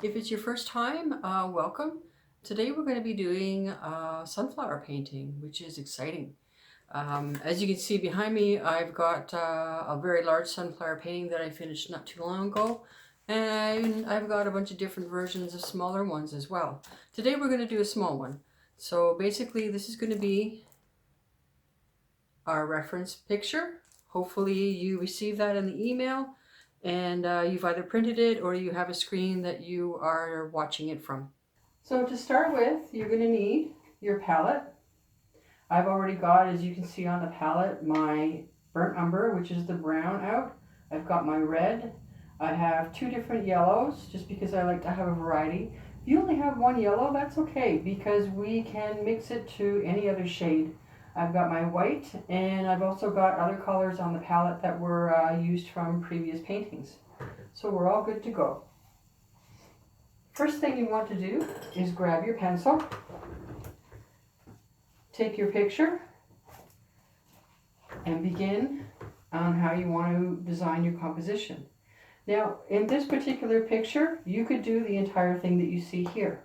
If it's your first time, welcome. Today we're going to be doing sunflower painting, which is exciting. As you can see behind me, I've got a very large sunflower painting that I finished not too long ago. And I've got a bunch of different versions of smaller ones as well. Today we're going to do a small one. So basically this is going to be our reference picture. Hopefully you receive that in the email. And you've either printed it or you have a screen that you are watching it from. So to start with, you're going to need your palette. I've already got, as you can see on the palette, my burnt umber, which is the brown out. I've got my red. I have two different yellows, just because I like to have a variety. If you only have one yellow, that's okay, because we can mix it to any other shade. I've got my white, and I've also got other colors on the palette that were used from previous paintings. So we're all good to go. First thing you want to do is grab your pencil, take your picture, and begin on how you want to design your composition. Now, in this particular picture, you could do the entire thing that you see here.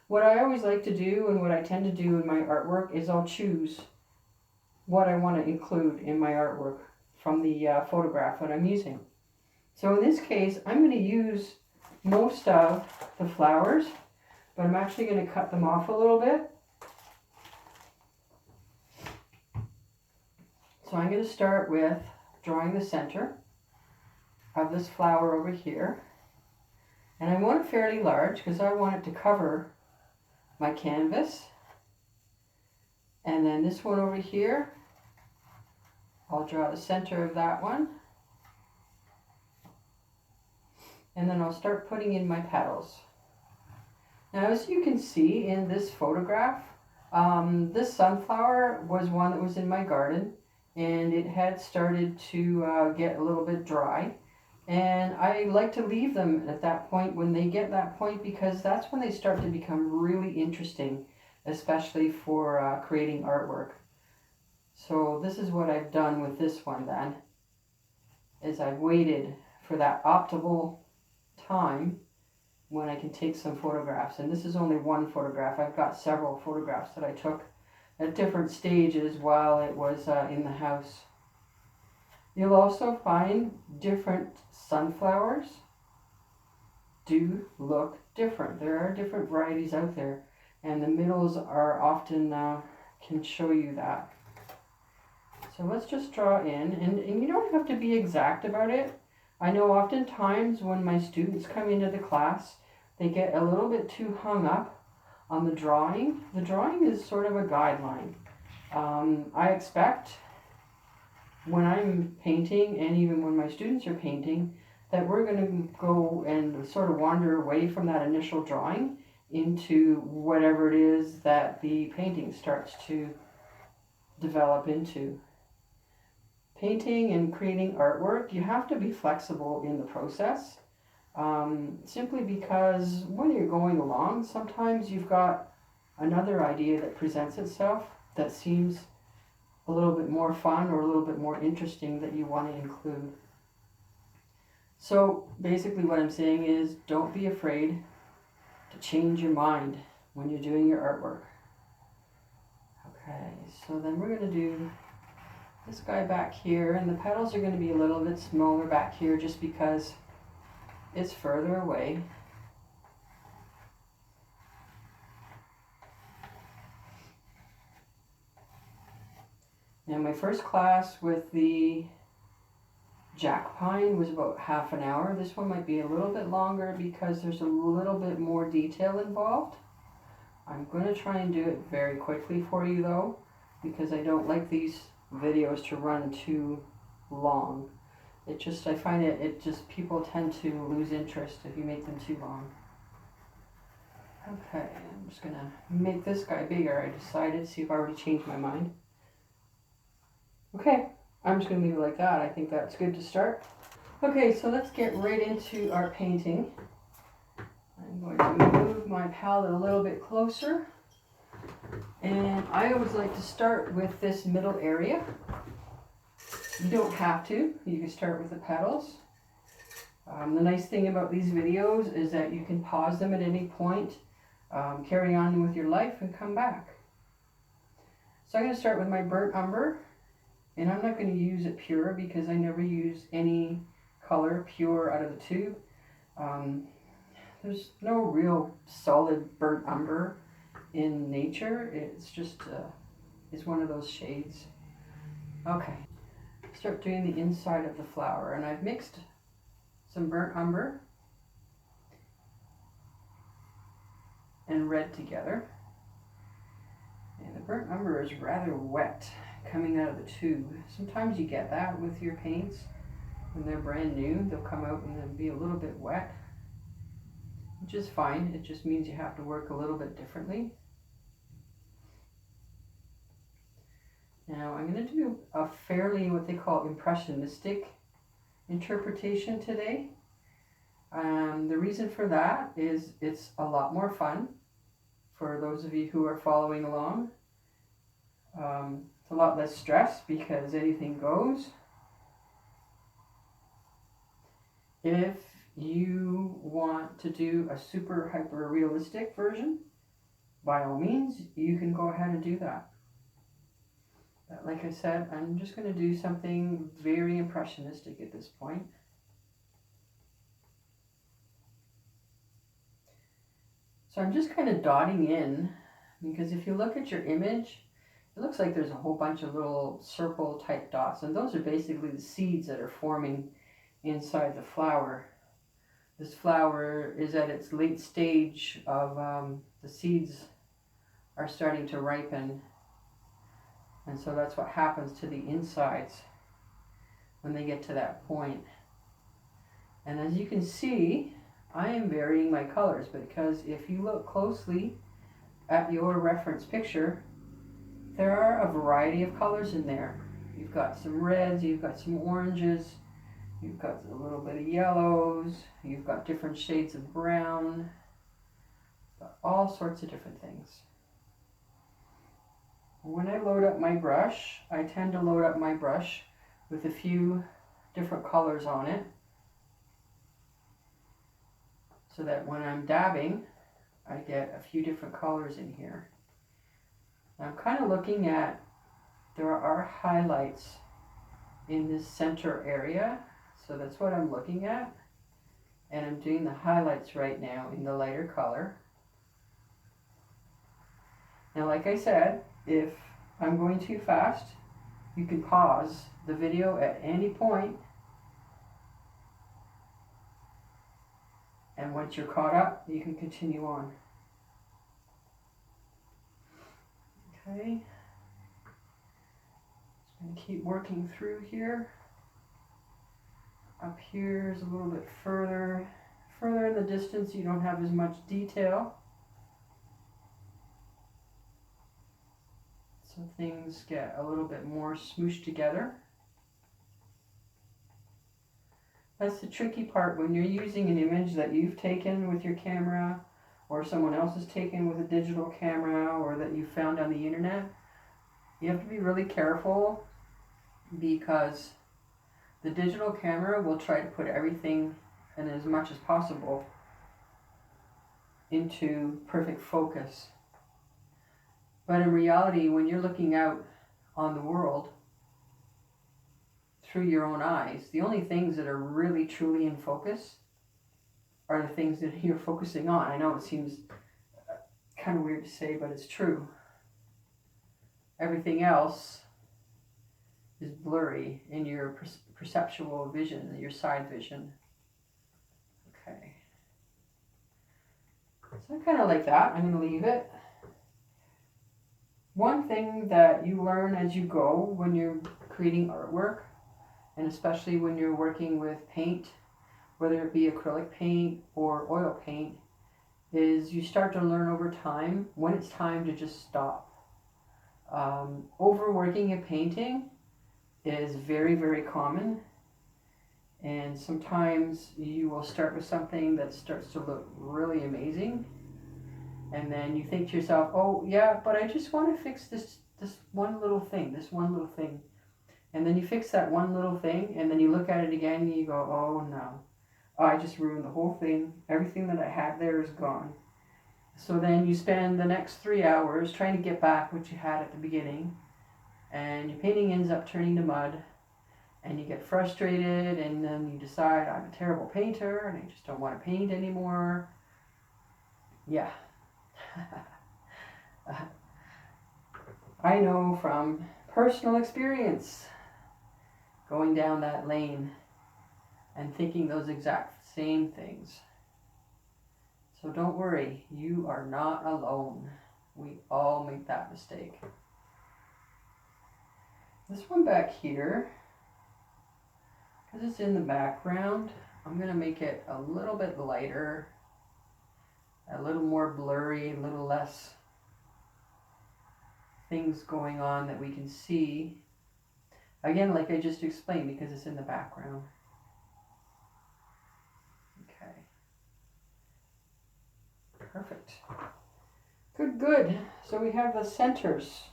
What I always like to do, and what I tend to do in my artwork, is I'll choose what I want to include in my artwork from the photograph that I'm using. So in this case, I'm going to use most of the flowers, but I'm actually going to cut them off a little bit. So I'm going to start with drawing the center of this flower over here. And I want it fairly large because I want it to cover my canvas. And then this one over here, I'll draw the center of that one. And then I'll start putting in my petals. Now, as you can see in this photograph, this sunflower was one that was in my garden, and it had started to get a little bit dry. And I like to leave them at that point when they get that point, because that's when they start to become really interesting, especially for creating artwork. So this is what I've done with this one then, is I've waited for that optimal time when I can take some photographs. And this is only one photograph. I've got several photographs that I took at different stages while it was in the house. You'll also find different sunflowers do look different. There are different varieties out there, and the middles are often can show you that. So let's just draw in, and you don't have to be exact about it. I know oftentimes when my students come into the class, they get a little bit too hung up on the drawing. The drawing is sort of a guideline. I expect when I'm painting, and even when my students are painting, that we're going to go and sort of wander away from that initial drawing into whatever it is that the painting starts to develop into. Painting and creating artwork, you have to be flexible in the process, simply because when you're going along, sometimes you've got another idea that presents itself that seems a little bit more fun or a little bit more interesting that you want to include. So basically what I'm saying is, don't be afraid to change your mind when you're doing your artwork. Okay, so then we're going to do this guy back here, and the petals are going to be a little bit smaller back here just because it's further away. Now, my first class with the jack pine was about half an hour. This one might be a little bit longer because there's a little bit more detail involved. I'm going to try and do it very quickly for you though, because I don't like these videos to run too long. I find it just, people tend to lose interest if you make them too long. Okay, I'm just going to make this guy bigger. I decided, see if I already changed my mind. Okay, I'm just going to leave it like that. I think that's good to start. Okay, so let's get right into our painting. I'm going to move my palette a little bit closer. And I always like to start with this middle area. You don't have to. You can start with the petals. The nice thing about these videos is that you can pause them at any point, carry on with your life, and come back. So I'm going to start with my burnt umber, and I'm not going to use it pure because I never use any color pure out of the tube. There's no real solid burnt umber in nature. It's just it's one of those shades. Okay, start doing the inside of the flower, and I've mixed some burnt umber and red together. And the burnt umber is rather wet coming out of the tube. Sometimes you get that with your paints when they're brand new. They'll come out and they'll be a little bit wet, which is fine. It just means you have to work a little bit differently. Now I'm going to do a fairly what they call impressionistic interpretation today. The reason for that is it's a lot more fun for those of you who are following along. It's a lot less stress because anything goes. If you want to do a super hyper realistic version, by all means, you can go ahead and do that. But like I said, I'm just going to do something very impressionistic at this point. So I'm just kind of dotting in, because if you look at your image, it looks like there's a whole bunch of little circle type dots, and those are basically the seeds that are forming inside the flower. This flower is at its late stage of the seeds are starting to ripen, and so that's what happens to the insides when they get to that point. And as you can see, I am varying my colors, because if you look closely at your reference picture, there are a variety of colors in there. You've got some reds, you've got some oranges, you've got a little bit of yellows, you've got different shades of brown, all sorts of different things. When I load up my brush, I tend to load up my brush with a few different colors on it, so that when I'm dabbing, I get a few different colors in here. I'm kind of looking at, there are highlights in this center area, so that's what I'm looking at. And I'm doing the highlights right now in the lighter color. Now, like I said, if I'm going too fast, you can pause the video at any point, and once you're caught up, you can continue on. Okay. Just going to keep working through here. Up here is a little bit further in the distance, you don't have as much detail. So things get a little bit more smooshed together. That's the tricky part when you're using an image that you've taken with your camera, or someone else has taken with a digital camera, or that you found on the internet. You have to be really careful, because the digital camera will try to put everything, and as much as possible, into perfect focus. But in reality, when you're looking out on the world through your own eyes, the only things that are really truly in focus are the things that you're focusing on. I know it seems kind of weird to say, but it's true. Everything else is blurry in your perceptual vision, your side vision. Okay. So I kind of like that. I'm going to leave it. One thing that you learn as you go when you're creating artwork, and especially when you're working with paint, whether it be acrylic paint or oil paint, is you start to learn over time when it's time to just stop. Overworking a painting is very, very common, and sometimes you will start with something that starts to look really amazing, and then you think to yourself, oh yeah, but I just want to fix this one little thing, and then you fix that one little thing, and then you look at it again and you go, oh no, I just ruined the whole thing. Everything that I had there is gone. So then you spend the next 3 hours trying to get back what you had at the beginning, and your painting ends up turning to mud, and you get frustrated, and then you decide, I'm a terrible painter and I just don't want to paint anymore. Yeah. I know from personal experience going down that lane and thinking those exact same things. So don't worry, you are not alone. We all make that mistake. This one back here, because it's in the background, I'm going to make it a little bit lighter, a little more blurry, a little less things going on that we can see. Again, like I just explained, because it's in the background. Okay. Perfect. Good, good. So we have the centers.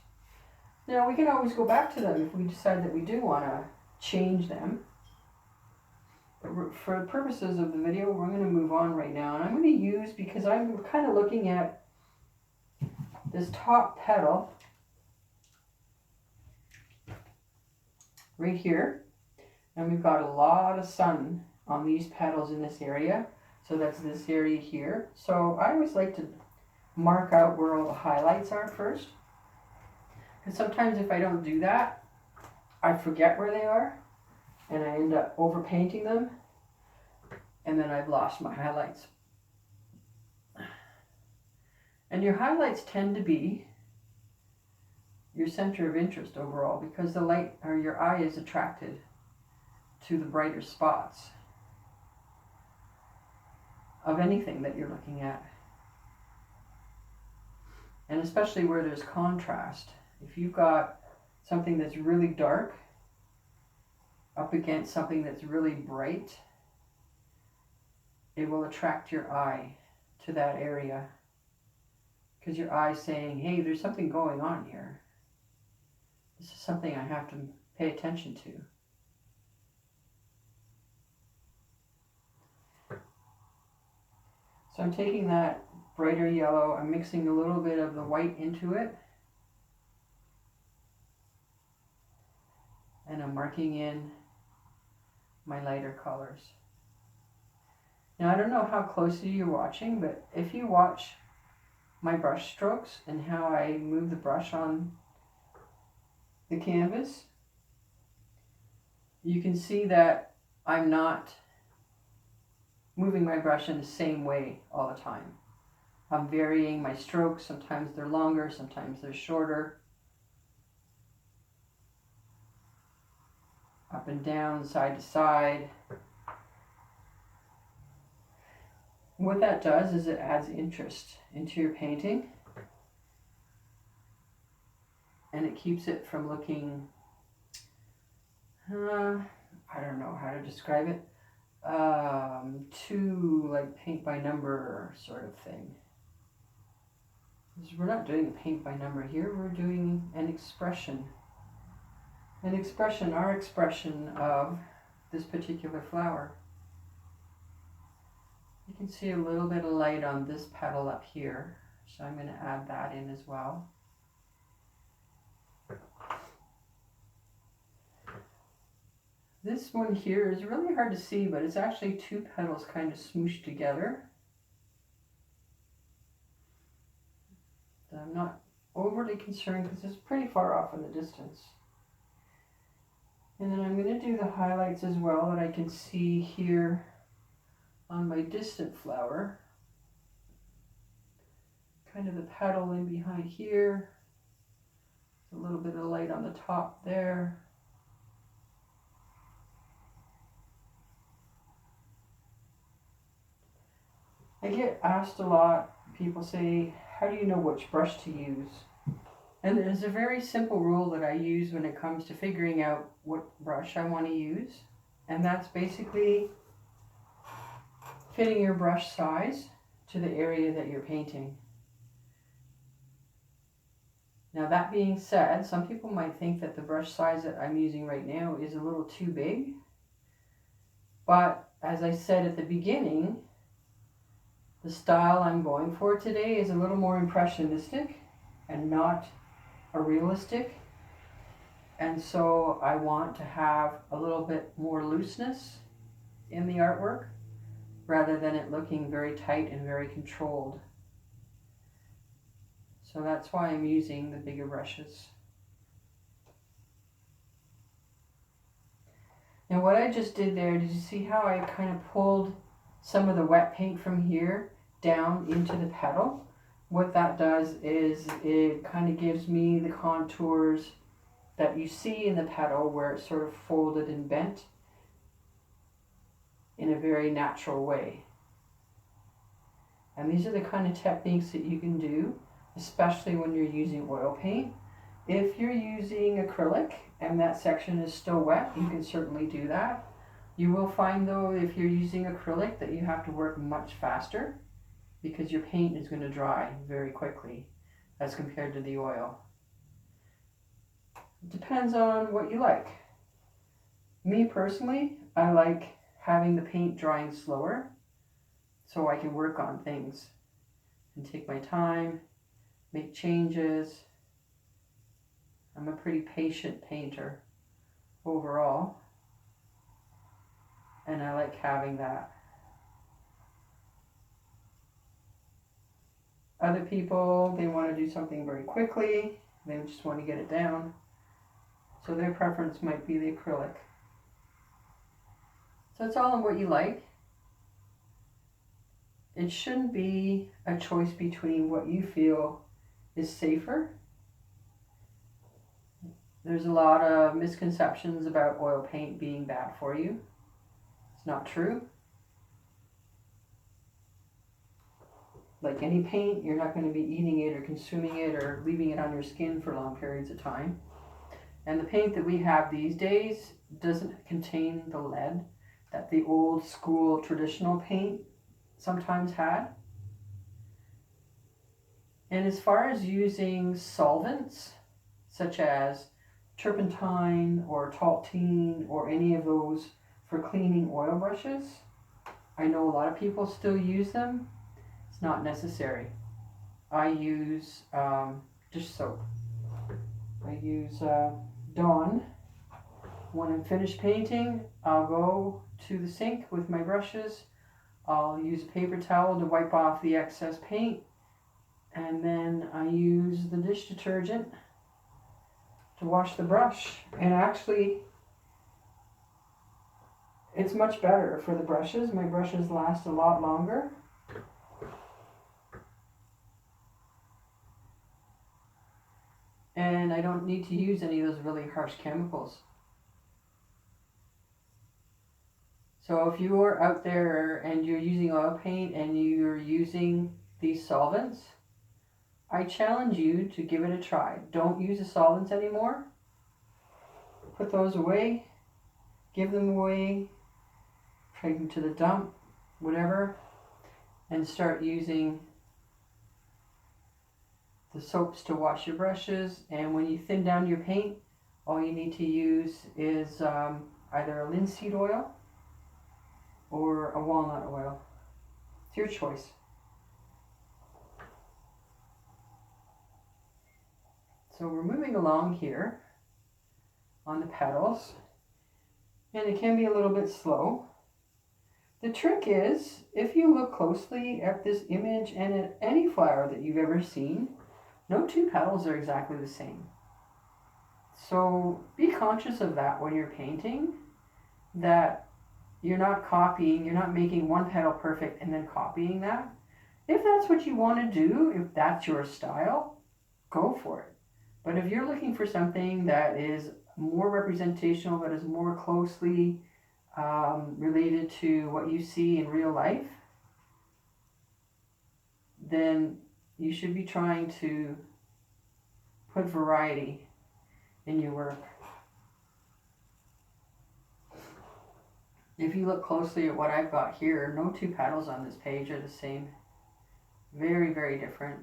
Now we can always go back to them if we decide that we do want to change them. But for the purposes of the video, we're going to move on right now. And I'm going to use, because I'm kind of looking at this top petal right here. And we've got a lot of sun on these petals in this area. So that's this area here. So I always like to mark out where all the highlights are first. Because sometimes if I don't do that, I forget where they are. And I end up overpainting them. And then I've lost my highlights. And your highlights tend to be your center of interest overall, because the light, or your eye, is attracted to the brighter spots of anything that you're looking at. And especially where there's contrast. If you've got something that's really dark up against something that's really bright, it will attract your eye to that area. Because your eye's saying, hey, there's something going on here. This is something I have to pay attention to. So I'm taking that brighter yellow, I'm mixing a little bit of the white into it. And I'm marking in my lighter colors. Now I don't know how closely you're watching, but if you watch my brush strokes and how I move the brush on the canvas, you can see that I'm not moving my brush in the same way all the time. I'm varying my strokes. Sometimes they're longer, sometimes they're shorter. Up and down, side to side. What that does is it adds interest into your painting. And it keeps it from looking, I don't know how to describe it, too like paint by number sort of thing. We're not doing a paint by number here, we're doing an expression. An expression, our expression of this particular flower. You can see a little bit of light on this petal up here, so I'm going to add that in as well. This one here is really hard to see, but it's actually two petals kind of smooshed together. So I'm not overly concerned because it's pretty far off in the distance. And then I'm going to do the highlights as well that I can see here on my distant flower. Kind of the petal in behind here. A little bit of light on the top there. I get asked a lot, people say, how do you know which brush to use? And there's a very simple rule that I use when it comes to figuring out what brush I want to use. And that's basically fitting your brush size to the area that you're painting. Now that being said, some people might think that the brush size that I'm using right now is a little too big. But as I said at the beginning, the style I'm going for today is a little more impressionistic and not a realistic. And so I want to have a little bit more looseness in the artwork rather than it looking very tight and very controlled. So that's why I'm using the bigger brushes. Now what I just did there, did you see how I kind of pulled some of the wet paint from here down into the petal? What that does is it kind of gives me the contours that you see in the petal where it's sort of folded and bent in a very natural way. And these are the kind of techniques that you can do, especially when you're using oil paint. If you're using acrylic and that section is still wet, you can certainly do that. You will find though, if you're using acrylic, that you have to work much faster because your paint is going to dry very quickly as compared to the oil. It depends on what you like. Me personally, I like having the paint drying slower so I can work on things and take my time, make changes. I'm a pretty patient painter overall, and I like having that. Other people, they want to do something very quickly, they just want to get it down, so their preference might be the acrylic. So it's all in what you like. It shouldn't be a choice between what you feel is safer. There's a lot of misconceptions about oil paint being bad for you. It's not true. Like any paint, you're not going to be eating it or consuming it or leaving it on your skin for long periods of time. And the paint that we have these days doesn't contain the lead that the old school traditional paint sometimes had. And as far as using solvents, such as turpentine or Taltine or any of those for cleaning oil brushes, I know a lot of people still use them. It's not necessary. I use dish soap. I use Dawn. When I'm finished painting, I'll go to the sink with my brushes. I'll use a paper towel to wipe off the excess paint, and then I use the dish detergent to wash the brush. And actually, it's much better for the brushes. My brushes last a lot longer. And I don't need to use any of those really harsh chemicals. So if you are out there and you're using oil paint and you're using these solvents, I challenge you to give it a try. Don't use the solvents anymore. Put those away. Give them away. Take them to the dump, whatever. And start using the soaps to wash your brushes. And when you thin down your paint, all you need to use is either a linseed oil or a walnut oil. It's your choice. So we're moving along here on the petals, and it can be a little bit slow. The trick is, if you look closely at this image and at any flower that you've ever seen, no two petals are exactly the same. So be conscious of that when you're painting, that you're not copying, you're not making one petal perfect and then copying that. If that's what you want to do, if that's your style, go for it. But if you're looking for something that is more representational, that is more closely related to what you see in real life, then you should be trying to put variety in your work. If you look closely at what I've got here, no two petals on this page are the same. Very, very different.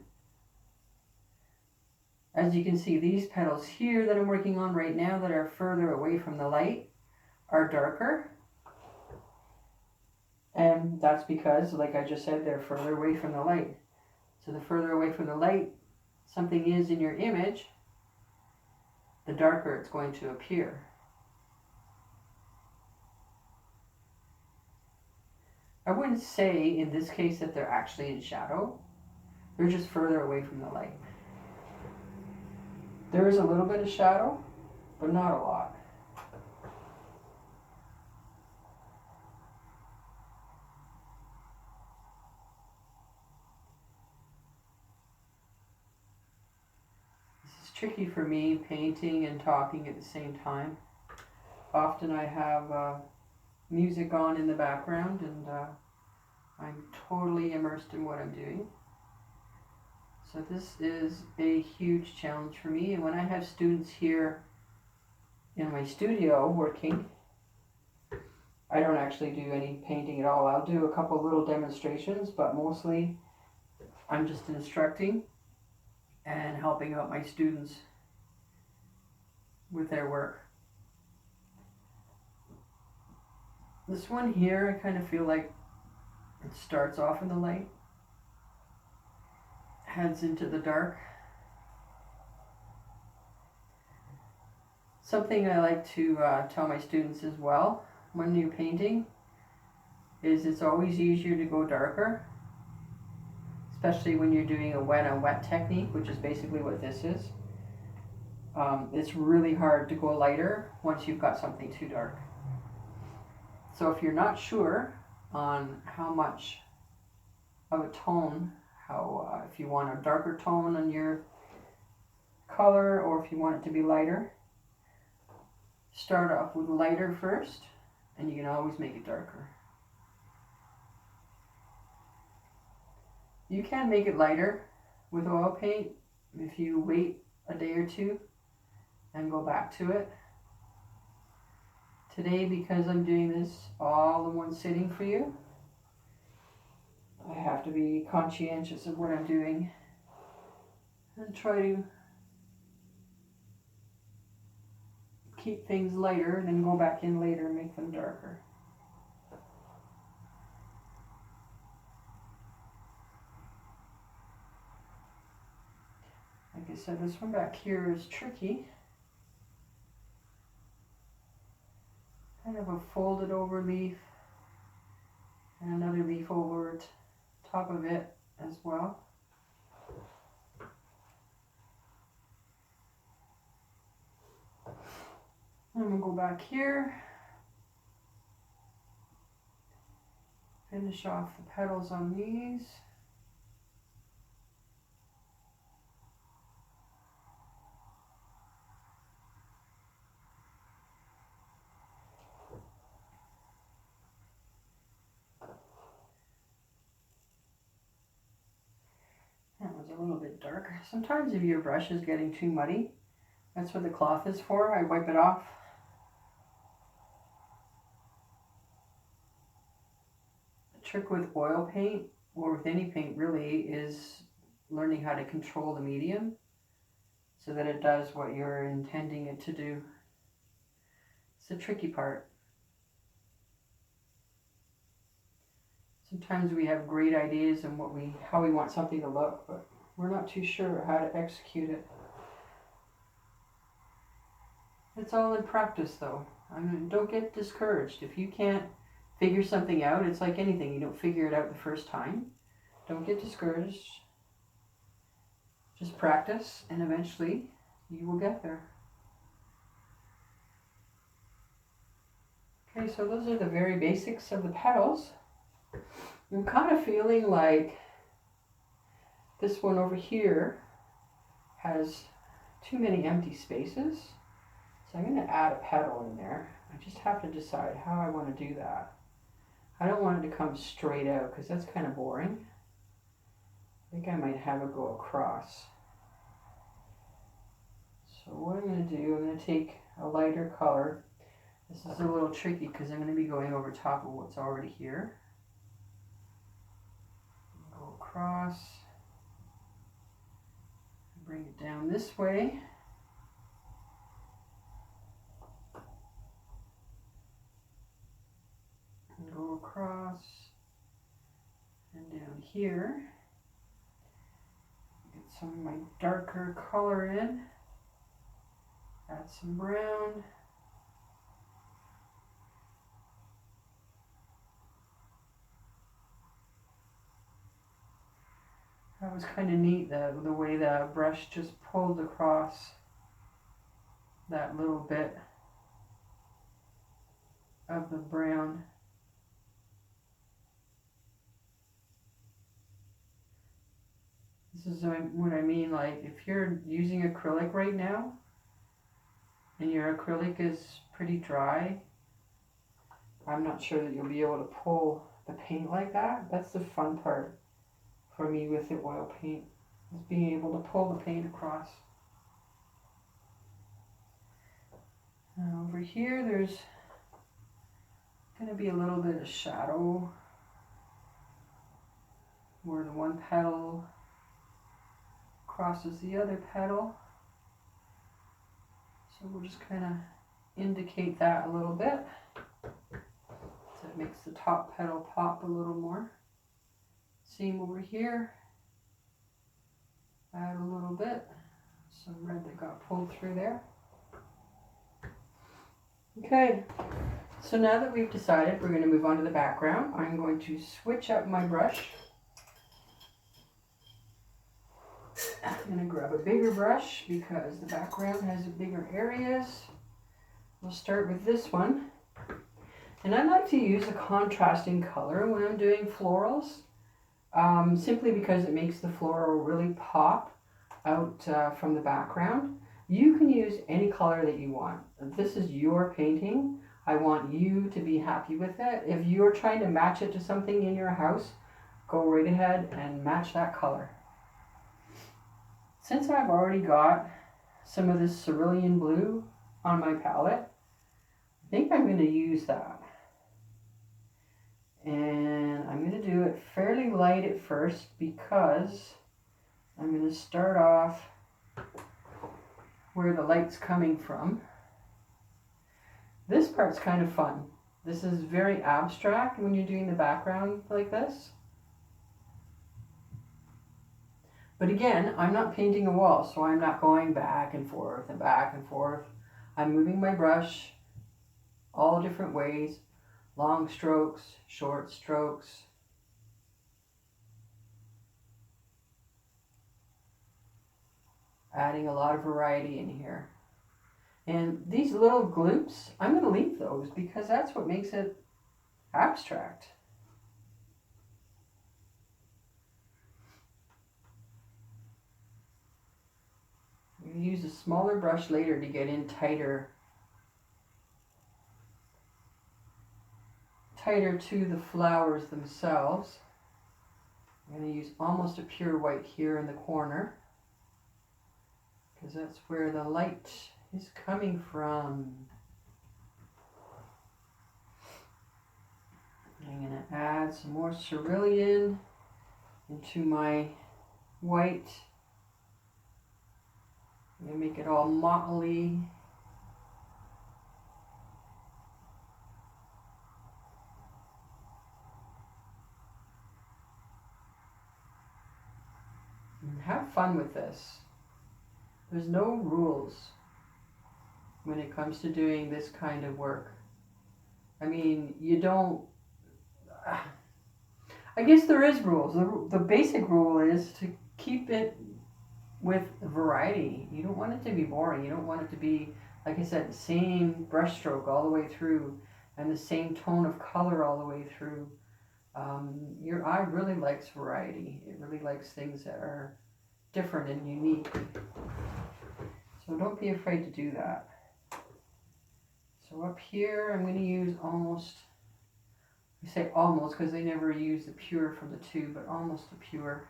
As you can see, these petals here that I'm working on right now that are further away from the light are darker. And that's because, like I just said, they're further away from the light. So the further away from the light something is in your image, the darker it's going to appear. I wouldn't say in this case that they're actually in shadow. They're just further away from the light. There is a little bit of shadow, but not a lot. This is tricky for me, painting and talking at the same time. Often I have music on in the background, and I'm totally immersed in what I'm doing. So this is a huge challenge for me. And when I have students here in my studio working, I don't actually do any painting at all. I'll do a couple little demonstrations, but mostly I'm just instructing and helping out my students with their work. This one here, I kind of feel like it starts off in the light, heads into the dark. Something I like to tell my students as well when you're painting is it's always easier to go darker, especially when you're doing a wet on wet technique, which is basically what this is. It's really hard to go lighter once you've got something too dark. So if you're not sure on how much of a tone, if you want a darker tone on your color or if you want it to be lighter, start off with lighter first, and you can always make it darker. You can make it lighter with oil paint if you wait a day or two and go back to it. Today, because I'm doing this all in one sitting for you, I have to be conscientious of what I'm doing and try to keep things lighter and then go back in later and make them darker. Like I said, this one back here is tricky. Kind of a folded over leaf and another leaf over top of it as well. I'm going to go back here, finish off the petals on these. That was a little bit dark. Sometimes if your brush is getting too muddy, that's what the cloth is for. I wipe it off. The trick with oil paint, or with any paint really, is learning how to control the medium so that it does what you're intending it to do. It's the tricky part. Sometimes we have great ideas and how we want something to look, but we're not too sure how to execute it. It's all in practice though. I mean, don't get discouraged. If you can't figure something out, it's like anything. You don't figure it out the first time. Don't get discouraged. Just practice and eventually you will get there. Okay, so those are the very basics of the petals. I'm kind of feeling like this one over here has too many empty spaces. So I'm going to add a petal in there. I just have to decide how I want to do that. I don't want it to come straight out because that's kind of boring. I think I might have it go across. So what I'm going to do, I'm going to take a lighter color. This is a little tricky because I'm going to be going over top of what's already here. Go across. Bring it down this way. And go across. here. Get some of my darker color in. Add some brown. That was kind of neat, the way the brush just pulled across that little bit of the brown. This is what I mean, like if you're using acrylic right now and your acrylic is pretty dry, I'm not sure that you'll be able to pull the paint like that. That's the fun part for me with the oil paint, is being able to pull the paint across. Now over here there's going to be a little bit of shadow where the one petal crosses the other petal. So we'll just kind of indicate that a little bit. So it makes the top petal pop a little more. Same over here. Add a little bit. Some red that got pulled through there. Okay, so now that we've decided we're going to move on to the background, I'm going to switch up my brush. I'm going to grab a bigger brush because the background has bigger areas. We'll start with this one. And I like to use a contrasting color when I'm doing florals, simply because it makes the floral really pop out from the background. You can use any color that you want. This is your painting. I want you to be happy with it. If you're trying to match it to something in your house, go right ahead and match that color. Since I've already got some of this cerulean blue on my palette, I think I'm going to use that. And I'm going to do it fairly light at first because I'm going to start off where the light's coming from. This part's kind of fun. This is very abstract when you're doing the background like this. But again, I'm not painting a wall, so I'm not going back and forth and back and forth. I'm moving my brush all different ways, long strokes, short strokes. Adding a lot of variety in here. And these little gloops, I'm going to leave those because that's what makes it abstract. I'm going to use a smaller brush later to get in tighter to the flowers themselves. I'm going to use almost a pure white here in the corner, because that's where the light is coming from. I'm going to add some more cerulean into my white. I'm going to make it all mottly. And have fun with this. There's no rules when it comes to doing this kind of work. I mean, you don't... I guess there is rules. The basic rule is to keep it with variety. You don't want it to be boring. You don't want it to be, like I said, the same brush stroke all the way through and the same tone of color all the way through. Your eye really likes variety. It really likes things that are different and unique. So don't be afraid to do that. So up here, I'm going to use almost, I say almost because they never use the pure from the tube, but almost a pure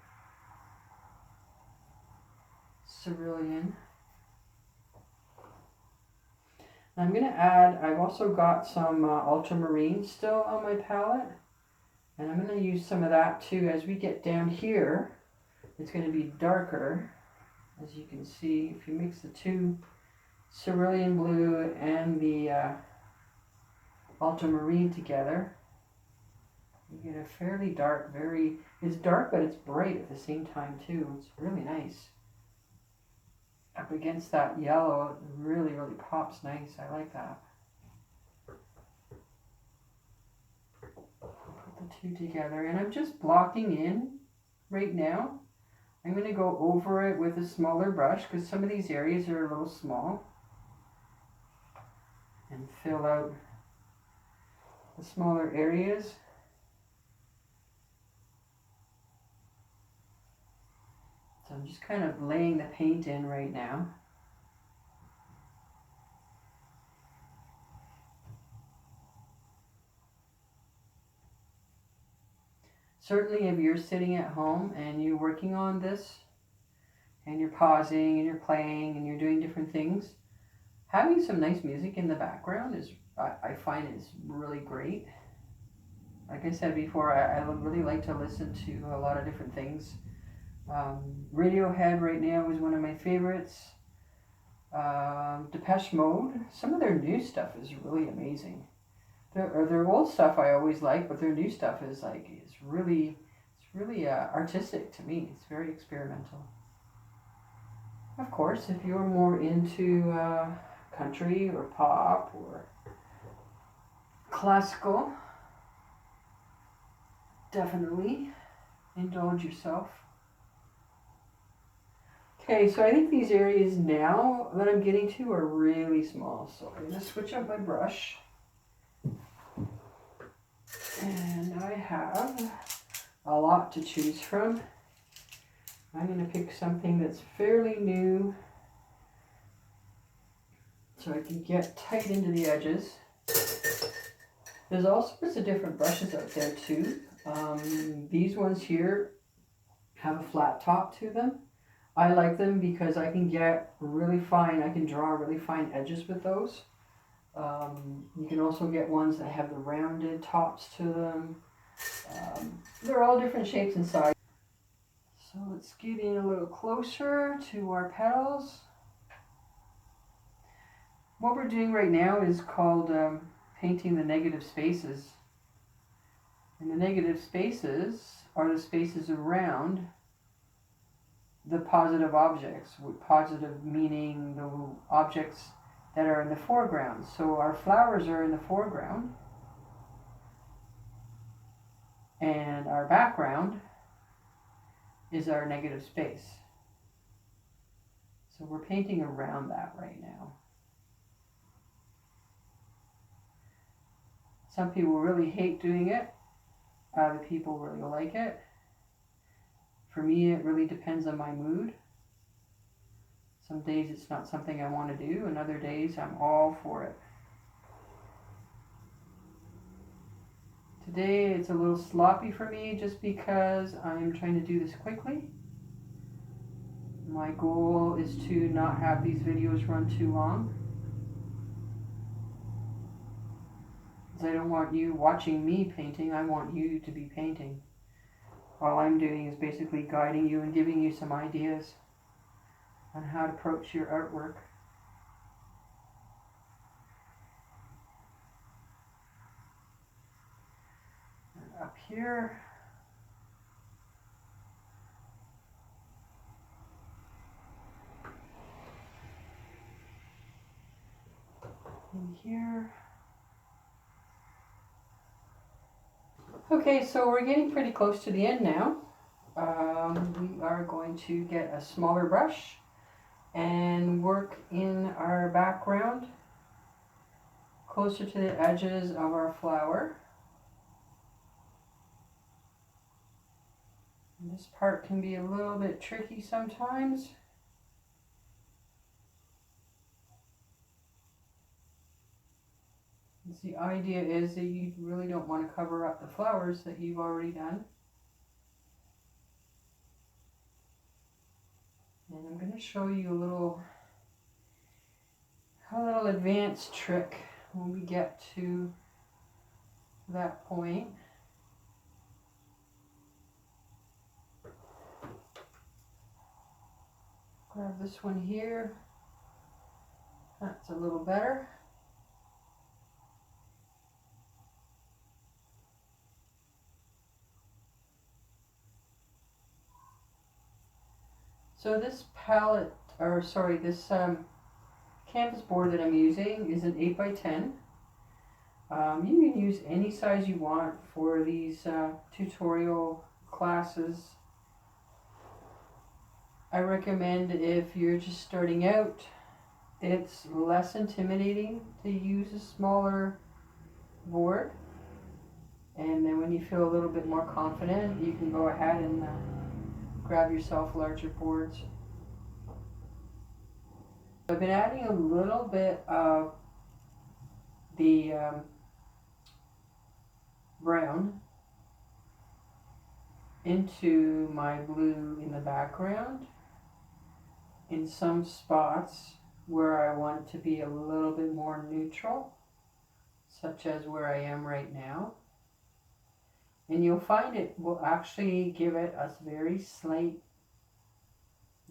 cerulean. I'm going to add, I've also got some ultramarine still on my palette, and I'm going to use some of that too. As we get down here, it's going to be darker, as you can see. If you mix the two, cerulean blue and the ultramarine together, You get a fairly dark, it's dark but it's bright at the same time too. It's really nice. Up against that yellow, it really, really pops nice. I like that. Put the two together, and I'm just blocking in right now. I'm going to go over it with a smaller brush because some of these areas are a little small, and fill out the smaller areas. So I'm just kind of laying the paint in right now. Certainly if you're sitting at home and you're working on this and you're pausing and you're playing and you're doing different things, having some nice music in the background is, I find, is really great. Like I said before, I really like to listen to a lot of different things. Radiohead right now is one of my favorites. Depeche Mode, some of their new stuff is really amazing. Their old stuff I always like, but their new stuff is like, it's really artistic to me. It's very experimental. Of course, if you're more into country or pop or classical, definitely indulge yourself. Okay, so I think these areas now that I'm getting to are really small. So I'm going to switch up my brush. And I have a lot to choose from. I'm going to pick something that's fairly new so I can get tight into the edges. There's all sorts of different brushes out there too. These ones here have a flat top to them. I like them because I can get really fine, I can draw really fine edges with those. You can also get ones that have the rounded tops to them. They're all different shapes and sizes. So let's get in a little closer to our petals. What we're doing right now is called painting the negative spaces. And the negative spaces are the spaces around the positive objects, with positive meaning the objects that are in the foreground. So our flowers are in the foreground, and our background is our negative space. So we're painting around that right now. Some people really hate doing it. Other people really like it. For me, it really depends on my mood. Some days it's not something I want to do, and other days I'm all for it. Today it's a little sloppy for me just because I'm trying to do this quickly. My goal is to not have these videos run too long, because I don't want you watching me painting. I want you to be painting. All I'm doing is basically guiding you and giving you some ideas on how to approach your artwork. And up here, in here. Okay, so we're getting pretty close to the end now. We are going to get a smaller brush and work in our background closer to the edges of our flower. And this part can be a little bit tricky sometimes. The idea is that you really don't want to cover up the flowers that you've already done. And I'm going to show you a little advanced trick when we get to that point. Grab this one here. That's a little better. So this palette, or sorry, this canvas board that I'm using is an 8x10. You can use any size you want for these tutorial classes. I recommend if you're just starting out, it's less intimidating to use a smaller board. And then when you feel a little bit more confident, you can go ahead and grab yourself larger boards. I've been adding a little bit of the brown into my blue in the background in some spots where I want it to be a little bit more neutral, such as where I am right now. And you'll find it will actually give it a very slight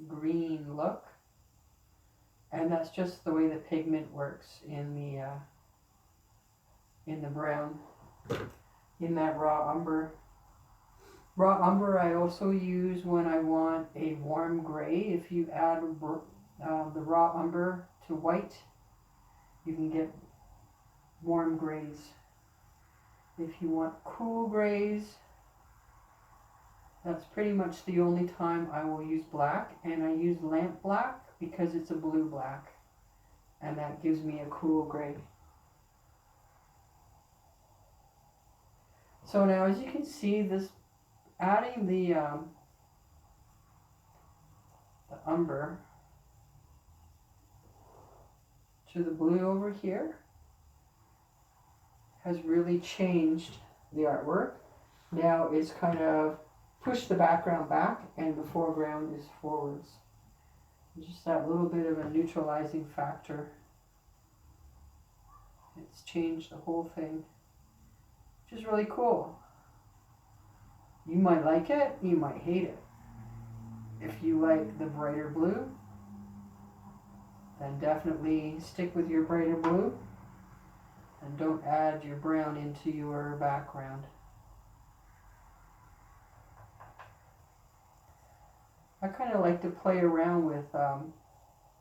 green look. And that's just the way the pigment works in the brown, in that raw umber. Raw umber I also use when I want a warm gray. If you add the raw umber to white, you can get warm grays. If you want cool grays, that's pretty much the only time I will use black, and I use lamp black because it's a blue black, and that gives me a cool gray. So now, as you can see, this adding the umber to the blue over here has really changed the artwork. Now it's kind of pushed the background back and the foreground is forwards. Just that little bit of a neutralizing factor. It's changed the whole thing, which is really cool. You might like it, you might hate it. If you like the brighter blue, then definitely stick with your brighter blue and don't add your brown into your background. I kind of like to play around with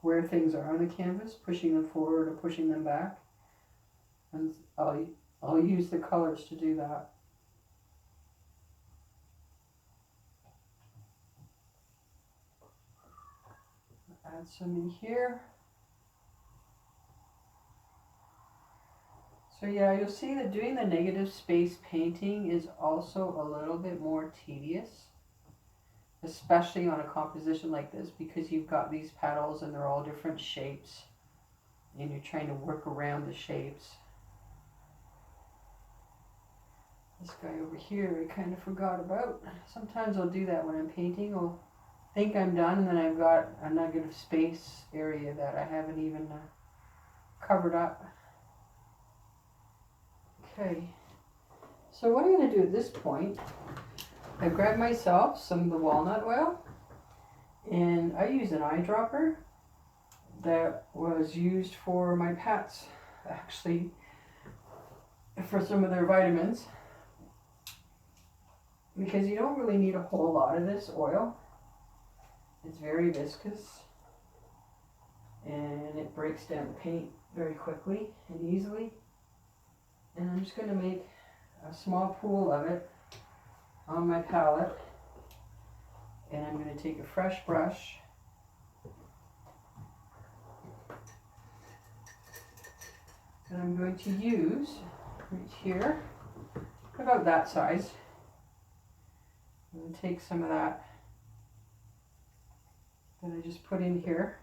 where things are on the canvas, pushing them forward or pushing them back. And I'll use the colors to do that. Add some in here. So yeah, you'll see that doing the negative space painting is also a little bit more tedious, especially on a composition like this, because you've got these petals and they're all different shapes and you're trying to work around the shapes. This guy over here I kind of forgot about. Sometimes I'll do that when I'm painting. I'll think I'm done and then I've got a negative space area that I haven't even covered up. Okay, so what I'm going to do at this point, I grabbed myself some of the walnut oil, and I use an eyedropper that was used for my pets, actually, for some of their vitamins, because you don't really need a whole lot of this oil. It's very viscous, and it breaks down the paint very quickly and easily. And I'm just going to make a small pool of it on my palette, and I'm going to take a fresh brush and I'm going to use right here, about that size, and take some of that I just put in here,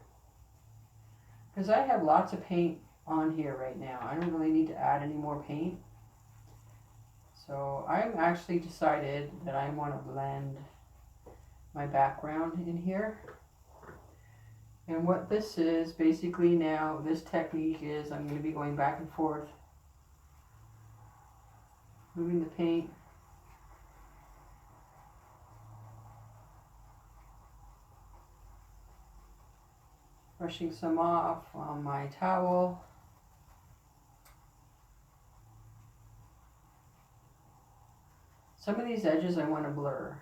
because I have lots of paint on here right now. I don't really need to add any more paint. So I've actually decided that I want to blend my background in here. And what this is basically now, this technique is I'm going to be going back and forth, moving the paint, brushing some off on my towel. Some of these edges I want to blur,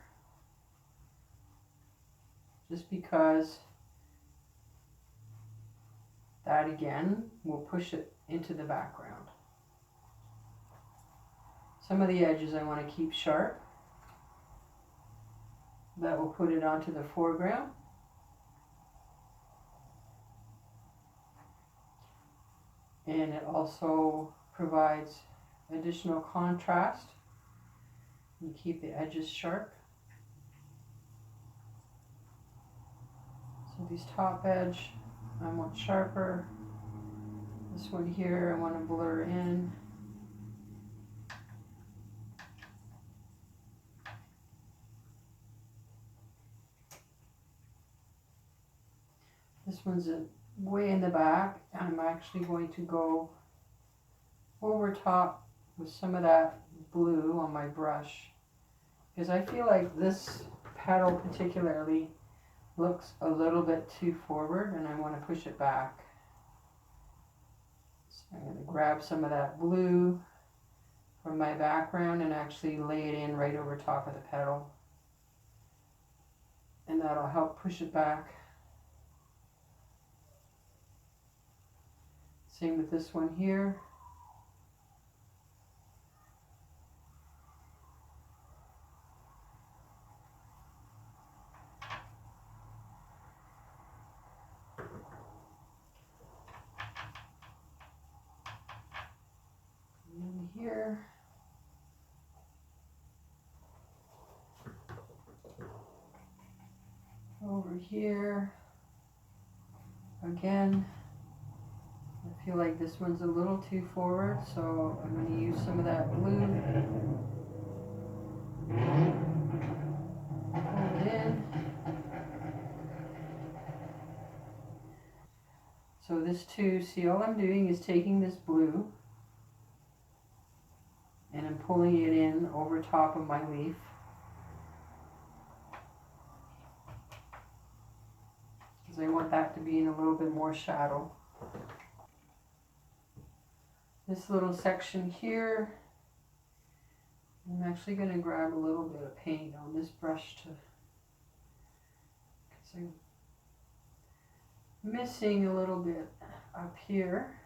just because that again will push it into the background. Some of the edges I want to keep sharp. That will put it onto the foreground. And it also provides additional contrast. You keep the edges sharp. So this top edge I want sharper. This one here I want to blur in. This one's way in the back. I'm actually going to go over top with some of that blue on my brush, because I feel like this petal particularly looks a little bit too forward and I want to push it back. So I'm going to grab some of that blue from my background and actually lay it in right over top of the petal, and that'll help push it back. Same with this one here. And here. Over here. Again. I feel like this one's a little too forward, so I'm going to use some of that blue. Pull it in. So this too, see, all I'm doing is taking this blue and I'm pulling it in over top of my leaf. Because I want that to be in a little bit more shadow. This little section here, I'm actually going to grab a little bit of paint on this brush because I'm missing a little bit up here.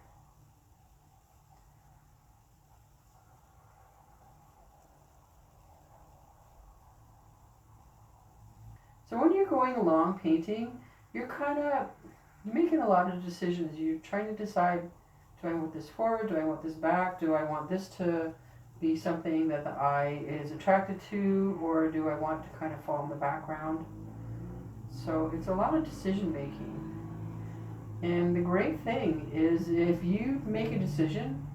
So when you're going along painting, you're making a lot of decisions. You're trying to decide, do I want this forward? Do I want this back? Do I want this to be something that the eye is attracted to, or do I want to kind of fall in the background? So it's a lot of decision making. And the great thing is if you make a decision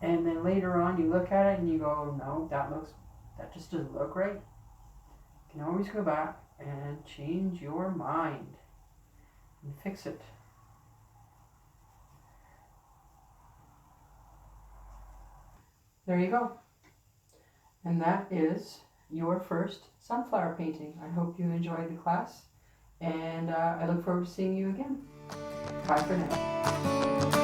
and then later on you look at it and you go, no, that just doesn't look right, you can always go back and change your mind and fix it. There you go. And that is your first sunflower painting. I hope you enjoyed the class, and I look forward to seeing you again. Bye for now.